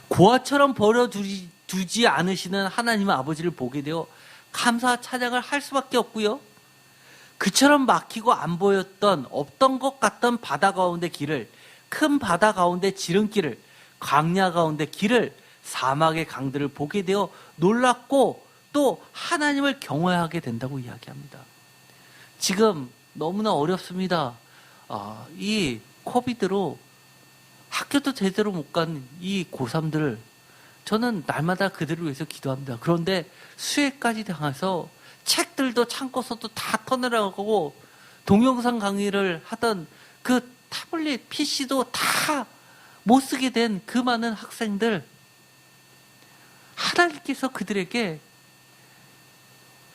고아처럼 버려두지 않으시는 하나님 아버지를 보게 되어 감사 찬양을 할 수밖에 없고요. 그처럼 막히고 안 보였던 없던 것 같던 바다 가운데 길을, 큰 바다 가운데 지름길을, 광야 가운데 길을, 사막의 강들을 보게 되어 놀랍고 또 하나님을 경외하게 된다고 이야기합니다. 지금 너무나 어렵습니다. 이 코비드로 학교도 제대로 못 간 이 고3들, 저는 날마다 그들을 위해서 기도합니다. 그런데 수혜까지 당해서 책들도 창고서도 다 터내라고 동영상 강의를 하던 그 타블릿 PC도 다 못 쓰게 된 그 많은 학생들, 하나님께서 그들에게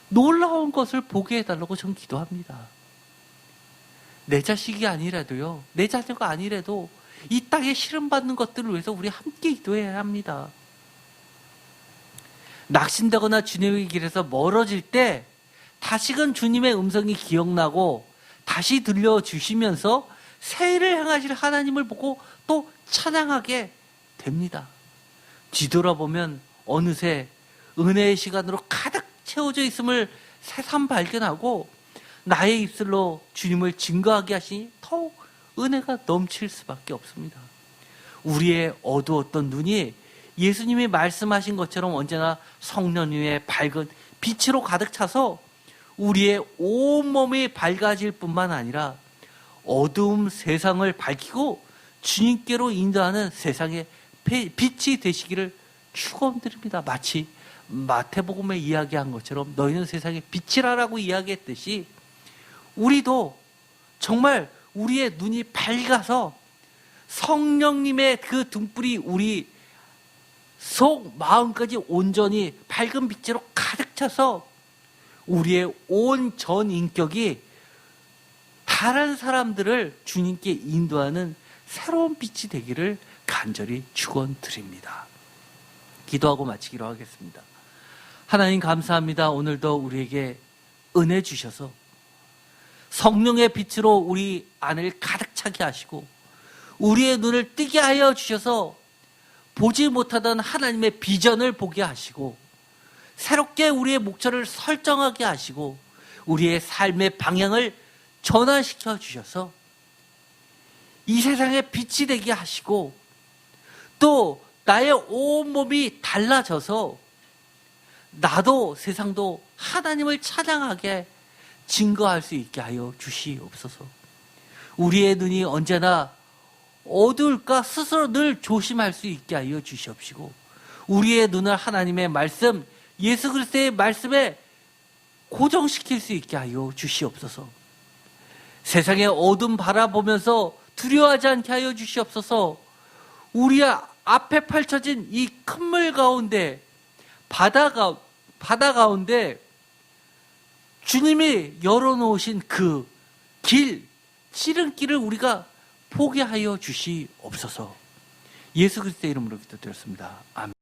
놀라운 것을 보게 해달라고 저는 기도합니다. 내 자식이 아니라도요, 내 자녀가 아니라도 이 땅에 시름받는 것들을 위해서 우리 함께 기도해야 합니다. 낙심되거나 주님의 길에서 멀어질 때 다시금 주님의 음성이 기억나고 다시 들려주시면서 새 일을 행하실 하나님을 보고 또 찬양하게 됩니다. 뒤돌아보면 어느새 은혜의 시간으로 가득 채워져 있음을 새삼 발견하고 나의 입술로 주님을 증거하게 하시니 더욱 은혜가 넘칠 수밖에 없습니다. 우리의 어두웠던 눈이 예수님이 말씀하신 것처럼 언제나 성령님의 밝은 빛으로 가득 차서 우리의 온몸이 밝아질 뿐만 아니라 어두움 세상을 밝히고 주님께로 인도하는 세상의 빛이 되시기를 축원드립니다. 마치 마태복음에 이야기한 것처럼 너희는 세상의 빛이라라고 이야기했듯이 우리도 정말 우리의 눈이 밝아서 성령님의 그 등불이 우리 속 마음까지 온전히 밝은 빛으로 가득 차서 우리의 온 전 인격이 다른 사람들을 주님께 인도하는 새로운 빛이 되기를 간절히 축원드립니다. 기도하고 마치기로 하겠습니다. 하나님 감사합니다. 오늘도 우리에게 은혜 주셔서 성령의 빛으로 우리 안을 가득 차게 하시고 우리의 눈을 뜨게 하여 주셔서 보지 못하던 하나님의 비전을 보게 하시고 새롭게 우리의 목표를 설정하게 하시고 우리의 삶의 방향을 전환시켜 주셔서 이 세상에 빛이 되게 하시고 또 나의 온몸이 달라져서 나도 세상도 하나님을 찬양하게 증거할 수 있게 하여 주시옵소서. 우리의 눈이 언제나 어두울까 스스로 늘 조심할 수 있게 하여 주시옵시고 우리의 눈을 하나님의 말씀, 예수 그리스도의 말씀에 고정시킬 수 있게 하여 주시옵소서. 세상의 어둠 바라보면서 두려워하지 않게 하여 주시옵소서. 우리 앞에 펼쳐진 이 큰 물 가운데 바다 가운데 주님이 열어놓으신 그 길, 지름길을 우리가 포기하여 주시옵소서. 예수 그리스도의 이름으로 기도드렸습니다. 아멘.